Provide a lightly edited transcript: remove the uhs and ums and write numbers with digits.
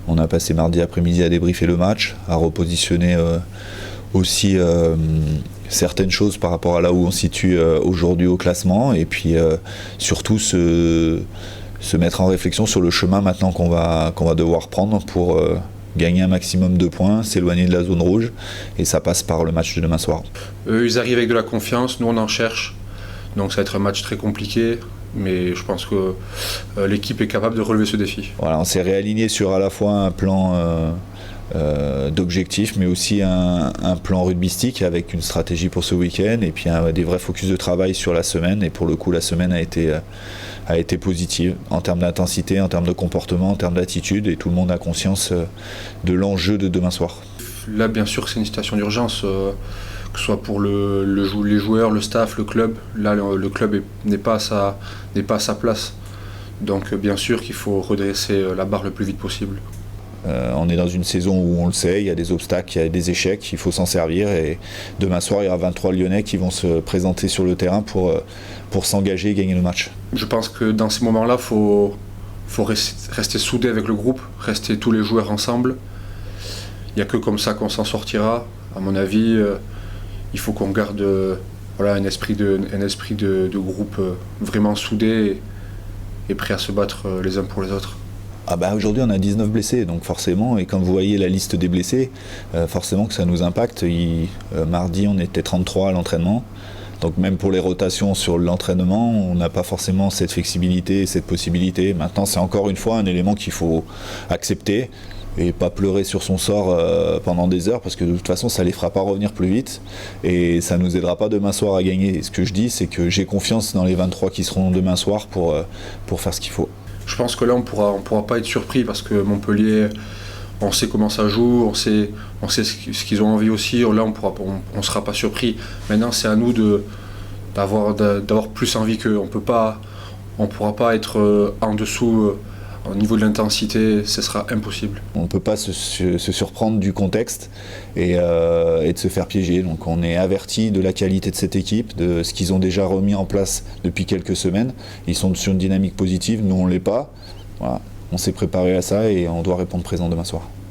On a passé mardi après-midi à débriefer le match, à repositionner aussi certaines choses par rapport à là où on se situe aujourd'hui au classement, et puis surtout se mettre en réflexion sur le chemin maintenant qu'on va devoir prendre pour gagner un maximum de points, s'éloigner de la zone rouge, et ça passe par le match de demain soir. Eux, ils arrivent avec de la confiance, nous on en cherche, donc ça va être un match très compliqué, mais je pense que l'équipe est capable de relever ce défi. Voilà, on s'est réaligné sur à la fois un plan d'objectifs, mais aussi un plan rugbystique avec une stratégie pour ce week-end, et puis des vrais focus de travail sur la semaine, et pour le coup la semaine a été positive en termes d'intensité, en termes de comportement, en termes d'attitude, et tout le monde a conscience de l'enjeu de demain soir. Là bien sûr c'est une situation d'urgence, que ce soit pour les joueurs, le staff, le club. Là le club n'est pas à sa place, donc bien sûr qu'il faut redresser la barre le plus vite possible. On est dans une saison où on le sait, il y a des obstacles, il y a des échecs, il faut s'en servir, et demain soir il y aura 23 Lyonnais qui vont se présenter sur le terrain pour s'engager et gagner le match. Je pense que dans ces moments-là, faut rester soudé avec le groupe, rester tous les joueurs ensemble. Il n'y a que comme ça qu'on s'en sortira. À mon avis, il faut qu'on garde un esprit de groupe vraiment soudé et prêt à se battre les uns pour les autres. Aujourd'hui on a 19 blessés, donc forcément, et quand vous voyez la liste des blessés, forcément que ça nous impacte. Mardi on était 33 à l'entraînement, donc même pour les rotations sur l'entraînement, on n'a pas forcément cette flexibilité et cette possibilité. Maintenant c'est encore une fois un élément qu'il faut accepter et pas pleurer sur son sort pendant des heures, parce que de toute façon ça les fera pas revenir plus vite, et ça nous aidera pas demain soir à gagner. Et ce que je dis, c'est que j'ai confiance dans les 23 qui seront demain soir pour faire ce qu'il faut. Je pense que là on pourra pas être surpris, parce que Montpellier, on sait comment ça joue, on sait ce qu'ils ont envie aussi. Là on sera pas surpris. Maintenant c'est à nous d'avoir plus envie qu'eux. On pourra pas être en dessous. Au niveau de l'intensité, ce sera impossible. On ne peut pas se surprendre du contexte et de se faire piéger. Donc on est averti de la qualité de cette équipe, de ce qu'ils ont déjà remis en place depuis quelques semaines. Ils sont sur une dynamique positive, nous on ne l'est pas. Voilà. On s'est préparé à ça et on doit répondre présent demain soir.